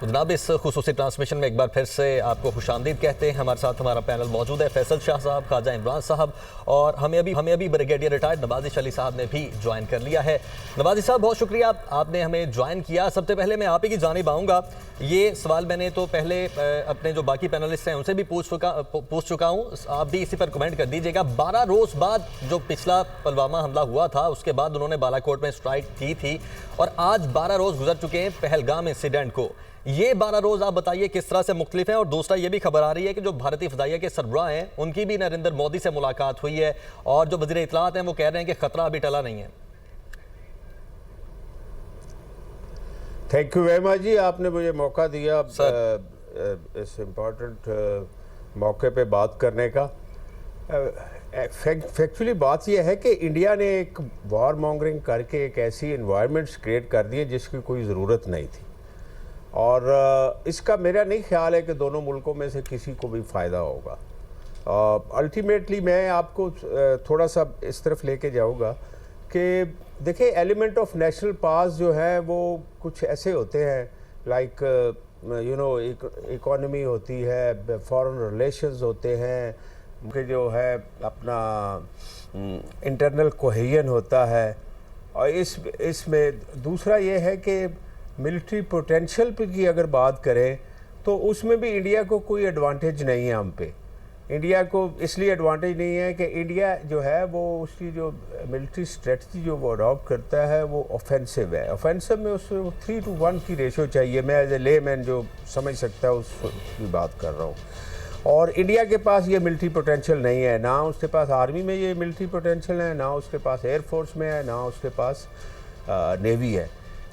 तो जनाब इस खुसूसी ट्रांसमिशन में एक बार फिर से आपको खुशामदीद कहते हैं। हमारे साथ हमारा पैनल मौजूद है, फैसल शाह साहब, ख्वाजा इमरान साहब और हमें अभी ब्रिगेडियर रिटायर्ड नवाजिश अली साहब ने भी ज्वाइन कर लिया है। नवाजिश साहब बहुत शुक्रिया, आपने हमें ज्वाइन किया। सबसे पहले मैं आप ही की जानिब आऊँगा। ये सवाल मैंने तो पहले अपने जो बाकी पैनलिस्ट हैं उनसे भी पूछ चुका हूँ, आप भी इसी पर कमेंट कर दीजिएगा। 12 रोज़ बाद जो पिछला पुलवामा हमला हुआ था उसके बाद उन्होंने बालाकोट में स्ट्राइक की थी और आज 12 रोज़ गुजर चुके हैं पहलगाम इंसिडेंट को। ये 12 रोज़ आप बताइए किस तरह से मुख्तलिफ हैं। और दूसरा ये भी खबर आ रही है कि जो भारतीय फ़िज़ाइया के सरबराह हैं उनकी भी नरेंद्र मोदी से मुलाकात हुई है और जो वज़ीर इत्तलात हैं वो कह रहे हैं कि ख़तरा अभी टला नहीं है। थैंक यू वेरी मच जी, आपने मुझे मौका दिया इस इम्पॉर्टेंट मौके पे बात करने का। फैक्चुअली बात यह है कि इंडिया ने एक वॉर मॉन्गरिंग करके एक ऐसी इन्वायरमेंट्स क्रिएट कर दी है जिसकी कोई ज़रूरत नहीं थी और इसका मेरा नहीं ख्याल है कि दोनों मुल्कों में से किसी को भी फ़ायदा होगा। अल्टीमेटली मैं आपको थोड़ा सा इस तरफ लेके जाऊँगा कि देखिए एलिमेंट ऑफ नेशनल पास जो है वो कुछ ऐसे होते हैं लाइक यू नो इकोनॉमी होती है, फॉरेन रिलेशंस होते हैं, उनके जो है अपना इंटरनल कोहेजन होता है और इसमें दूसरा ये है कि मिलिट्री पोटेंशियल पे की अगर बात करें तो उसमें भी इंडिया को कोई एडवांटेज नहीं है। हम पे इंडिया को इसलिए एडवांटेज नहीं है कि इंडिया जो है वो उसकी जो मिलिट्री स्ट्रेटजी जो वो अडॉप्ट करता है वो ऑफेंसिव है। ऑफेंसिव में उसको 3:1 की रेशो चाहिए। मैं एज ए लेमैन जो समझ सकता है उसकी बात कर रहा हूँ और इंडिया के पास ये मिलिट्री पोटेंशियल नहीं है। ना उसके पास आर्मी में ये मिलिट्री पोटेंशियल है, ना उसके पास एयरफोर्स में है, ना उसके पास नेवी है।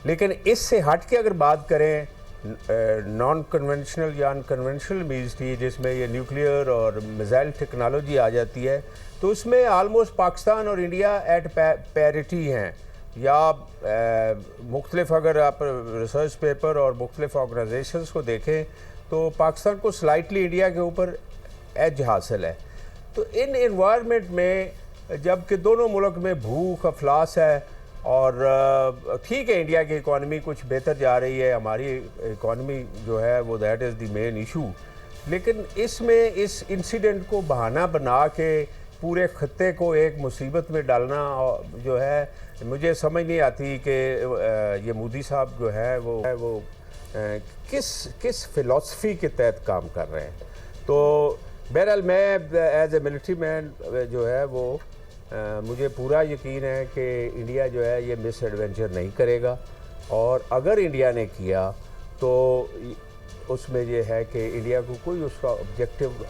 लेकिन इससे हट के अगर बात करें नॉन कन्वेंशनल या अनकन्वेंशनल मिलिट्री जिसमें ये न्यूक्लियर और मिसाइल टेक्नोलॉजी आ जाती है तो उसमें आलमोस्ट पाकिस्तान और इंडिया एट पैरिटी हैं या मुख्तलिफ अगर आप रिसर्च पेपर और मुख्तलिफ ऑर्गेनाइजेशंस को देखें तो पाकिस्तान को स्लाइटली इंडिया के ऊपर एज हासिल है। तो इन एनवायरनमेंट में जबकि दोनों मुल्क में भूख अफलास है और ठीक है इंडिया की इकॉनमी कुछ बेहतर जा रही है, हमारी इकॉनमी जो है वो that is the main issue, लेकिन इसमें इस इंसिडेंट को बहाना बना के पूरे खत्ते को एक मुसीबत में डालना जो है मुझे समझ नहीं आती कि ये मोदी साहब जो है वो किस फ़िलॉसफी के तहत काम कर रहे हैं। तो बहरहाल मैं एज ए मिलिट्री मैन जो है वो मुझे पूरा यकीन है कि इंडिया जो है ये मिस एडवेंचर नहीं करेगा और अगर इंडिया ने किया तो उसमें ये है कि इंडिया को कोई उसका ऑब्जेक्टिव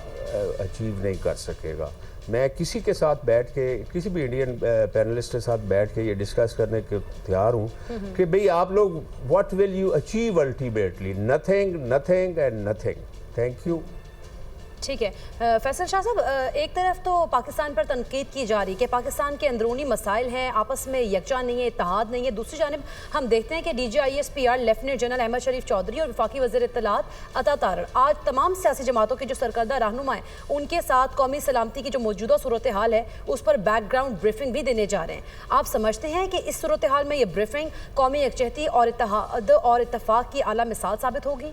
अचीव नहीं कर सकेगा। मैं किसी के साथ बैठ के किसी भी इंडियन पैनलिस्ट के साथ बैठ के ये डिस्कस करने के तैयार हूँ कि भाई आप लोग what will you achieve ultimately, nothing and nothing. Thank you. ठीक है फैसल शाह साहब, एक तरफ तो पाकिस्तान पर तनकीद की जा रही है कि पाकिस्तान के अंदरूनी मसाइल हैं, आपस में यकजा नहीं है, इत्तेहाद नहीं है। दूसरी जानिब हम देखते हैं कि DGISPR लेफ्टिनेंट जनरल अहमद शरीफ चौधरी और वफाकी वज़ीर इत्तलात अता तारर आज तमाम सियासी जमातों के जो सरकर्दा रहनुमा हैं उनके साथ कौमी सलामती की जो मौजूदा सूरत हाल है उस पर बैकग्राउंड ब्रीफिंग भी देने जा रहे हैं। आप समझते हैं कि इस सूरत हाल में ये ब्रीफिंग कौमी यकजहती और इत्तेहाद और इत्तफाक की आला मिसाल साबित होगी?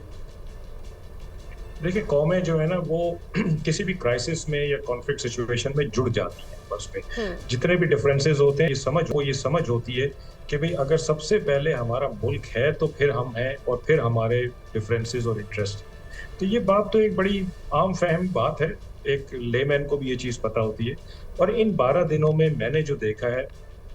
देखिए कौमें जो है ना वो किसी भी क्राइसिस में या कॉन्फ्लिक्ट सिचुएशन में जुड़ जाती हैं बस में। जितने भी डिफरेंसेस होते हैं ये समझ होती है कि भाई अगर सबसे पहले हमारा मुल्क है तो फिर हम हैं और फिर हमारे डिफरेंसेस और इंटरेस्ट। तो ये बात तो एक बड़ी आम फहम बात है, एक लेमैन को भी ये चीज़ पता होती है। और इन 12 दिनों में मैंने जो देखा है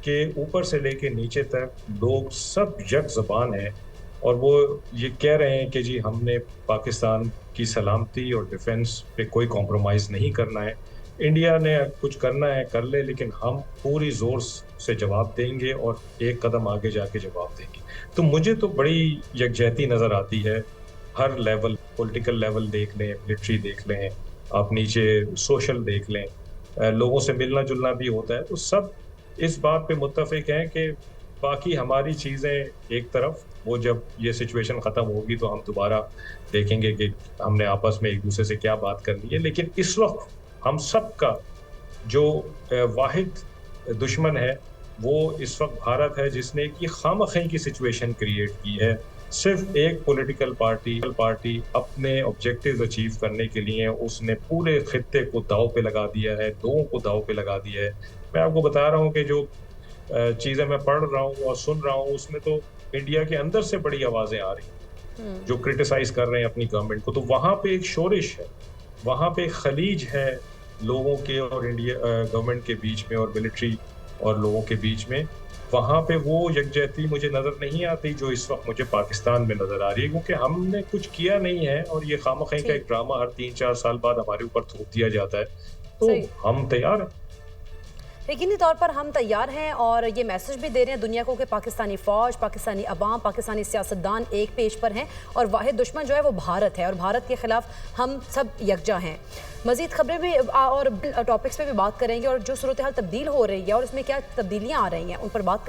कि ऊपर से लेके नीचे तक लोग सब यक ज़बान हैं और वो ये कह रहे हैं कि जी हमने पाकिस्तान की सलामती और डिफेंस पे कोई कॉम्प्रोमाइज़ नहीं करना है, इंडिया ने कुछ करना है कर ले, लेकिन हम पूरी ज़ोर से जवाब देंगे और एक कदम आगे जाके जवाब देंगे। तो मुझे तो बड़ी यकजहती नज़र आती है हर लेवल, पॉलिटिकल लेवल देख लें, मिलिट्री देख लें, आप नीचे सोशल देख लें, लोगों से मिलना जुलना भी होता है। तो सब इस बात पे मुत्तफिक हैं कि बाकी हमारी चीज़ें एक तरफ, वो जब ये सिचुएशन ख़त्म होगी तो हम दोबारा देखेंगे कि हमने आपस में एक दूसरे से क्या बात करनी है। लेकिन इस वक्त हम सब का जो वाहिद दुश्मन है वो इस वक्त भारत है, जिसने कि खामखी की सिचुएशन क्रिएट की है सिर्फ एक पॉलिटिकल पार्टी अपने ऑब्जेक्टिव्स अचीव करने के लिए उसने पूरे खित्ते को दांव पे लगा दिया है, लोगों को दांव पे लगा दिया है। मैं आपको बता रहा हूँ कि जो चीज़ें मैं पढ़ रहा हूँ और सुन रहा हूँ उसमें तो इंडिया के अंदर से बड़ी आवाज़ें आ रही हैं जो क्रिटिसाइज कर रहे हैं अपनी गवर्नमेंट को। तो वहाँ पे एक शोरिश है, वहाँ पे एक खलीज है लोगों के और इंडिया गवर्नमेंट के बीच में और मिलिट्री और लोगों के बीच में। वहाँ पे वो यकजहती मुझे नज़र नहीं आती जो इस वक्त मुझे पाकिस्तान में नज़र आ रही है, क्योंकि हमने कुछ किया नहीं है और ये खामखी का एक ड्रामा हर 3-4 साल बाद हमारे ऊपर थोप दिया जाता है। तो हम तैयार हैं, यकीनी तौर पर हम तैयार हैं और ये मैसेज भी दे रहे हैं दुनिया को कि पाकिस्तानी फ़ौज, पाकिस्तानी अवाम, पाकिस्तानी सियासतदान एक पेज पर हैं और वाहिद दुश्मन जो है वो भारत है और भारत के ख़िलाफ़ हम सब यकजा हैं। मज़ीद खबरें भी और टॉपिक्स पे भी बात करेंगे और जो सूरत हाल तब्दील हो रही है और इसमें क्या तब्दीलियाँ आ रही हैं उन पर बात करेंगे।